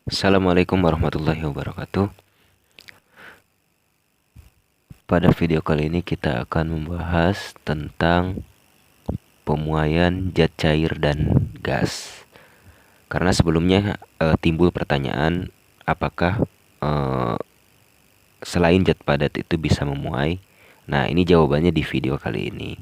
Assalamualaikum warahmatullahi wabarakatuh. Pada video kali ini kita akan membahas tentang pemuaian zat cair dan gas. Karena sebelumnya timbul pertanyaan apakah selain zat padat itu bisa memuai. Nah, ini jawabannya di video kali ini.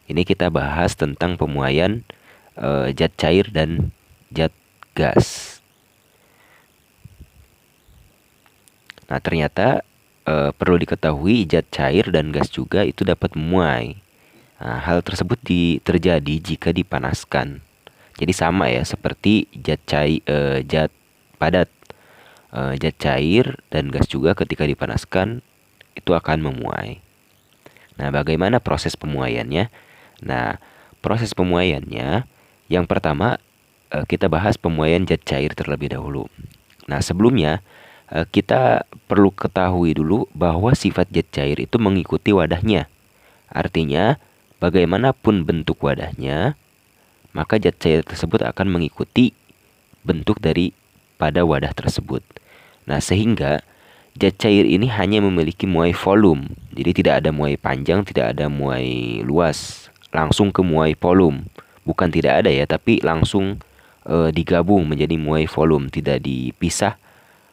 Ini kita bahas tentang pemuaian zat cair dan zat gas. Nah, ternyata perlu diketahui zat cair dan gas juga itu dapat memuai. Nah, hal tersebut terjadi jika dipanaskan. Jadi sama ya seperti zat padat. Zat cair dan gas juga ketika dipanaskan itu akan memuai. Nah, bagaimana proses pemuaiannya? Nah, proses pemuaiannya yang pertama kita bahas pemuaian zat cair terlebih dahulu. Nah, sebelumnya kita perlu ketahui dulu bahwa sifat zat cair itu mengikuti wadahnya. Artinya, bagaimanapun bentuk wadahnya, maka zat cair tersebut akan mengikuti bentuk pada wadah tersebut. Nah, sehingga zat cair ini hanya memiliki muai volume. Jadi tidak ada muai panjang, tidak ada muai luas. Langsung ke muai volume. Bukan tidak ada ya, tapi langsung digabung menjadi muai volume. Tidak dipisah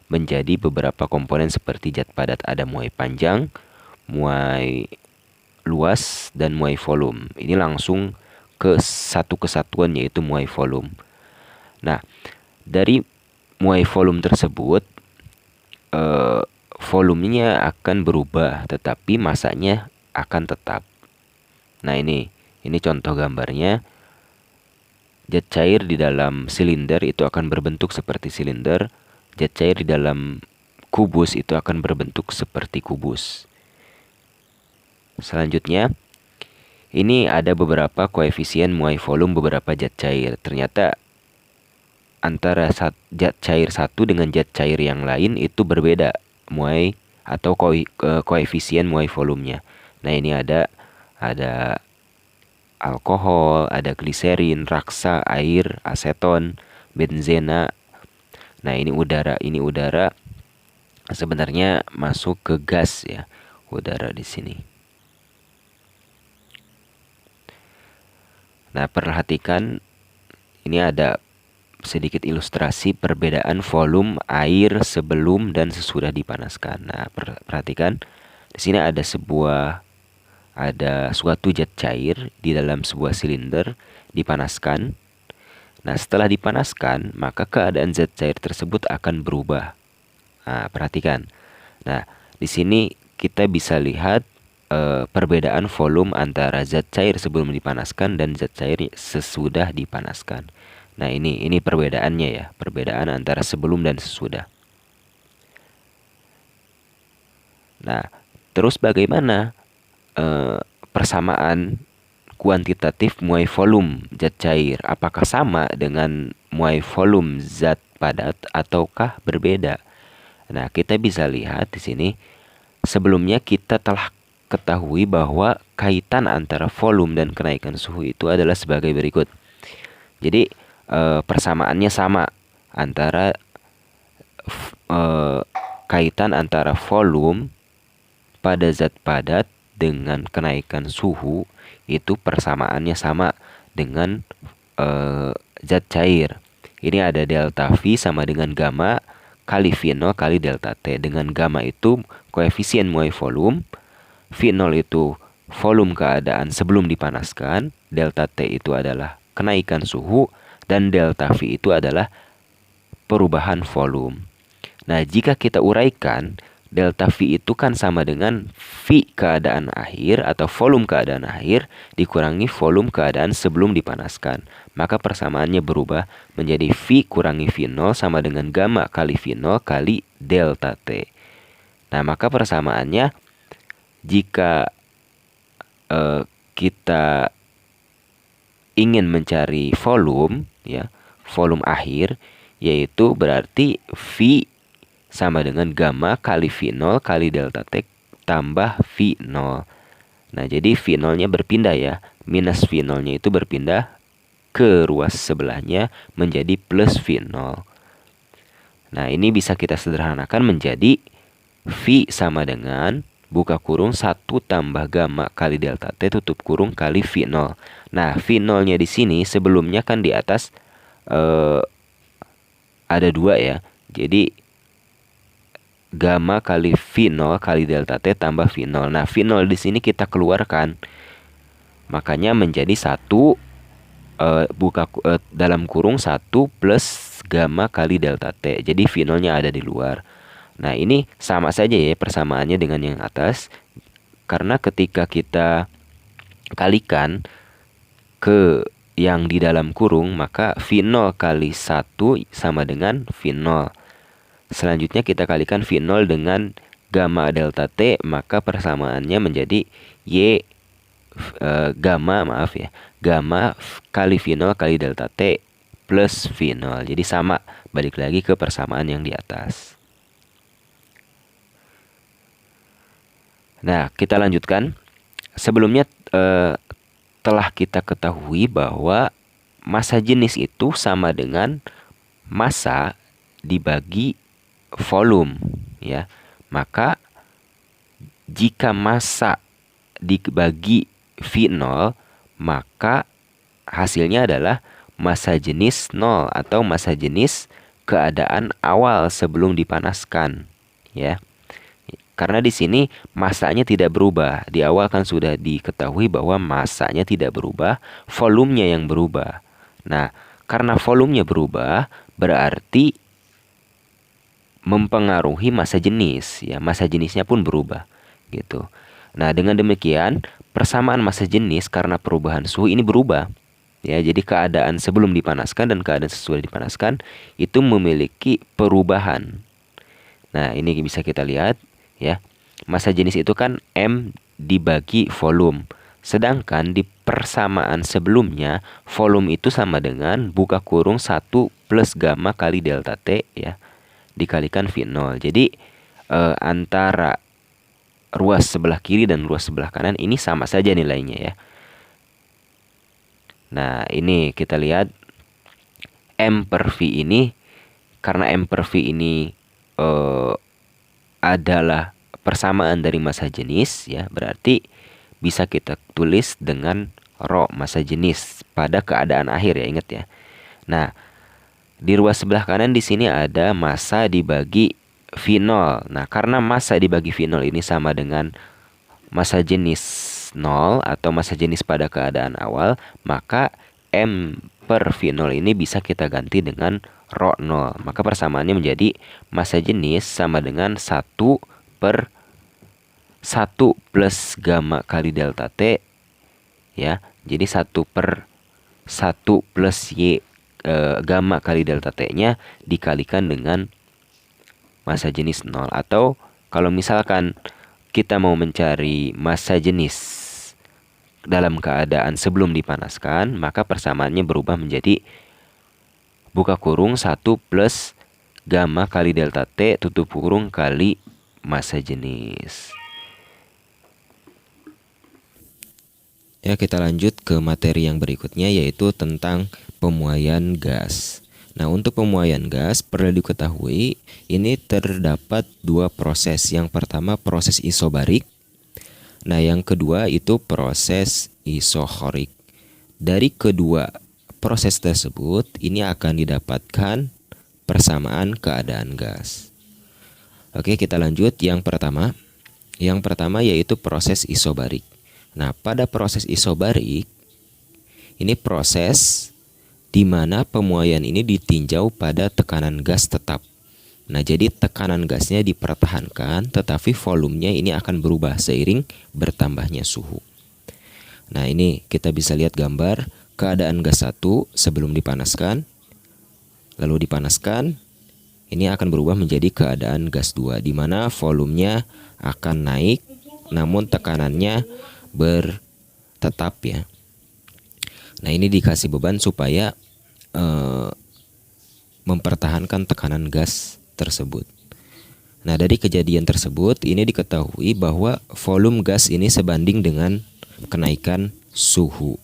menjadi beberapa komponen seperti zat padat, ada muai panjang, muai luas, dan muai volume. Ini langsung ke satu kesatuan yaitu muai volume. Nah, dari muai volume tersebut volumenya akan berubah tetapi masanya akan tetap. Nah, ini contoh gambarnya. Zat cair di dalam silinder itu akan berbentuk seperti silinder. Zat cair di dalam kubus itu akan berbentuk seperti kubus. Selanjutnya, ini ada beberapa koefisien muai volume beberapa zat cair. Ternyata antara zat cair satu dengan zat cair yang lain itu berbeda muai atau koefisien muai volumenya. Nah, ini ada alkohol, ada gliserin, raksa, air, aseton, benzena. Nah, ini udara sebenarnya masuk ke gas ya. Udara di sini. Nah, perhatikan ini ada sedikit ilustrasi perbedaan volume air sebelum dan sesudah dipanaskan. Nah, perhatikan di sini ada suatu zat cair di dalam sebuah silinder dipanaskan. Nah, setelah dipanaskan, maka keadaan zat cair tersebut akan berubah. Nah, perhatikan. Nah, di sini kita bisa lihat perbedaan volume antara zat cair sebelum dipanaskan dan zat cair sesudah dipanaskan. Nah, ini perbedaannya ya, perbedaan antara sebelum dan sesudah. Nah, terus bagaimana persamaan kuantitatif muai volume zat cair? Apakah sama dengan muai volume zat padat ataukah berbeda? Nah, kita bisa lihat di sini. Sebelumnya kita telah ketahui bahwa kaitan antara volume dan kenaikan suhu itu adalah sebagai berikut. Jadi persamaannya sama antara kaitan antara volume pada zat padat dengan kenaikan suhu itu persamaannya sama dengan zat cair. Ini ada delta V sama dengan gamma kali V0 kali delta T. Dengan gamma itu koefisien muai volume, V0 itu volume keadaan sebelum dipanaskan, delta T itu adalah kenaikan suhu, dan delta V itu adalah perubahan volume. Nah, jika kita uraikan, delta V itu kan sama dengan V keadaan akhir atau volume keadaan akhir dikurangi volume keadaan sebelum dipanaskan. Maka persamaannya berubah menjadi V kurangi V0 sama dengan gamma kali V0 kali delta T. Nah, maka persamaannya jika kita ingin mencari volume ya, volume akhir, yaitu berarti V sama dengan gamma kali V0 kali delta T tambah V0. Nah, jadi V0-nya berpindah ya. Minus V0-nya itu berpindah ke ruas sebelahnya menjadi plus V0. Nah, ini bisa kita sederhanakan menjadi V sama dengan buka kurung 1 tambah gamma kali delta T tutup kurung kali V0. Nah, V0-nya di sini sebelumnya kan di atas ada 2 ya. Jadi gamma kali V0 kali delta T tambah V0. Nah, V0 di sini kita keluarkan. Makanya menjadi 1 dalam kurung 1 plus gamma kali delta T. Jadi V0-nya ada di luar. Nah, ini sama saja ya persamaannya dengan yang atas. Karena ketika kita kalikan ke yang di dalam kurung, maka V0 kali 1 sama dengan V0. Selanjutnya kita kalikan V0 dengan gamma delta T, maka persamaannya menjadi Y gamma kali V0 kali delta T plus V0. Jadi sama, balik lagi ke persamaan yang di atas. Nah, kita lanjutkan. Sebelumnya telah kita ketahui bahwa massa jenis itu sama dengan massa dibagi volume, ya. Maka jika massa dibagi V0, maka hasilnya adalah massa jenis 0 atau massa jenis keadaan awal sebelum dipanaskan, ya. Karena di sini massanya tidak berubah. Di awal kan sudah diketahui bahwa massanya tidak berubah, volumenya yang berubah. Nah, karena volumenya berubah, berarti mempengaruhi massa jenis, ya. Massa jenisnya pun berubah, gitu. Nah, dengan demikian, persamaan massa jenis karena perubahan suhu ini berubah. Ya, jadi keadaan sebelum dipanaskan dan keadaan sesudah dipanaskan itu memiliki perubahan. Nah, ini bisa kita lihat, ya. Massa jenis itu kan M dibagi volume. Sedangkan di persamaan sebelumnya, volume itu sama dengan buka kurung 1 plus gamma kali delta T, ya, dikalikan V0. Jadi antara ruas sebelah kiri dan ruas sebelah kanan ini sama saja nilainya, ya. Nah, ini kita lihat M per V ini, karena M per V ini adalah persamaan dari massa jenis, ya, berarti bisa kita tulis dengan rho massa jenis pada keadaan akhir, ya, ingat ya. Nah, di ruas sebelah kanan di sini ada massa dibagi V0. Nah, karena massa dibagi V0 ini sama dengan massa jenis 0 atau massa jenis pada keadaan awal, maka M per V0 ini bisa kita ganti dengan rho 0. Maka persamaannya menjadi massa jenis sama dengan 1 per 1 plus gamma kali delta T, ya. Jadi 1 per 1 plus Y gamma kali delta T-nya dikalikan dengan massa jenis 0. Atau kalau misalkan kita mau mencari massa jenis dalam keadaan sebelum dipanaskan, maka persamaannya berubah menjadi buka kurung 1 plus gamma kali delta T tutup kurung kali massa jenis. Ya, kita lanjut ke materi yang berikutnya, yaitu tentang pemuaian gas. Nah, untuk pemuaian gas perlu diketahui ini terdapat 2 proses. Yang pertama proses isobarik. Nah, yang kedua itu proses isochorik. Dari kedua proses tersebut ini akan didapatkan persamaan keadaan gas. Oke, kita lanjut yang pertama. Yang pertama yaitu proses isobarik. Nah, pada proses isobarik, ini proses di mana pemuaian ini ditinjau pada tekanan gas tetap. Nah, jadi tekanan gasnya dipertahankan, tetapi volumenya ini akan berubah seiring bertambahnya suhu. Nah, ini kita bisa lihat gambar keadaan gas 1 sebelum dipanaskan. Lalu dipanaskan, ini akan berubah menjadi keadaan gas 2, di mana volumenya akan naik, namun tekanannya bertetap, ya. Nah, ini dikasih beban supaya mempertahankan tekanan gas tersebut. Nah, dari kejadian tersebut ini diketahui bahwa volume gas ini sebanding dengan kenaikan suhu.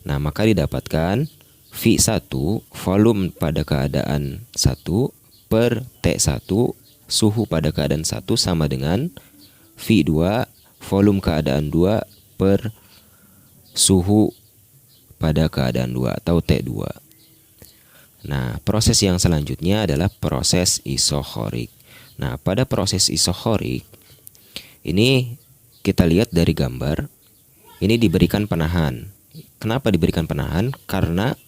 Nah, maka didapatkan V1 volume pada keadaan 1 per T1 suhu pada keadaan 1 sama dengan V2 volume keadaan 2 per suhu pada keadaan 2 atau T2. Nah, proses yang selanjutnya adalah proses isochorik. Nah, pada proses isochorik ini kita lihat dari gambar, ini diberikan penahan. Kenapa diberikan penahan? Karena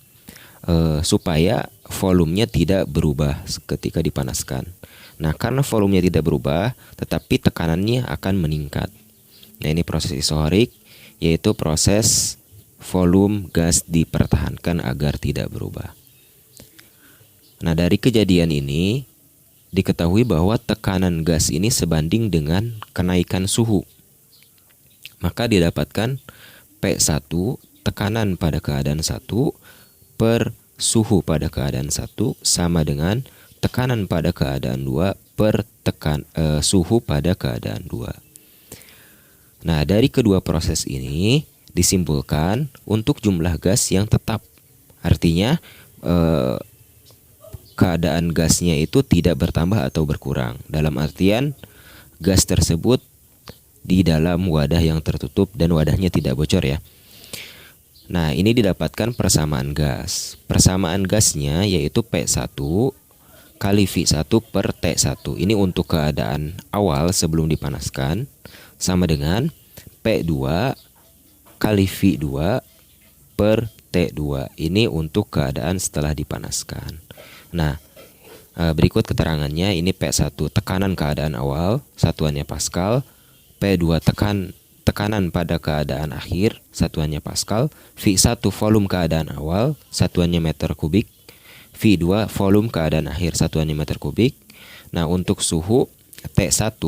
supaya volumenya tidak berubah ketika dipanaskan. Nah, karena volumenya tidak berubah, tetapi tekanannya akan meningkat. Nah, ini proses isochorik, yaitu proses volume gas dipertahankan agar tidak berubah. Nah, dari kejadian ini diketahui bahwa tekanan gas ini sebanding dengan kenaikan suhu. Maka didapatkan P1 tekanan pada keadaan 1 per suhu pada keadaan 1 sama dengan tekanan pada keadaan 2 per suhu pada keadaan 2. Nah, dari kedua proses ini disimpulkan untuk jumlah gas yang tetap. Artinya keadaan gasnya itu tidak bertambah atau berkurang. Dalam artian gas tersebut di dalam wadah yang tertutup dan wadahnya tidak bocor ya. Nah, ini didapatkan persamaan gas. Persamaan gasnya yaitu P1 kali V1 per T1. Ini untuk keadaan awal sebelum dipanaskan sama dengan P2 kali V2 per T2. Ini untuk keadaan setelah dipanaskan. Nah, berikut keterangannya. Ini P1 tekanan keadaan awal, satuannya Pascal. P2 tekanan pada keadaan akhir, satuannya Pascal. V1 volume keadaan awal, satuannya meter kubik. V2 volume keadaan akhir, satuannya meter kubik. Nah, untuk suhu T1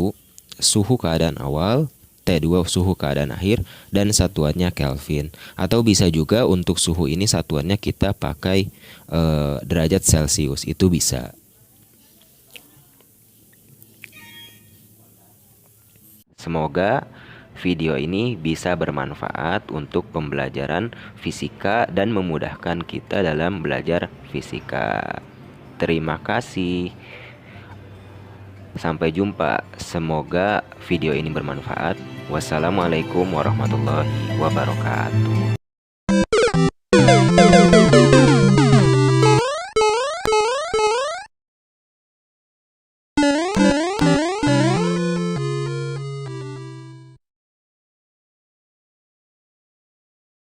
suhu keadaan awal, T2 suhu keadaan akhir, dan satuannya Kelvin. Atau bisa juga untuk suhu ini satuannya kita pakai derajat Celcius, itu bisa. Semoga video ini bisa bermanfaat untuk pembelajaran fisika dan memudahkan kita dalam belajar fisika. Terima kasih. Sampai jumpa. Semoga video ini bermanfaat. Wassalamualaikum warahmatullahi wabarakatuh.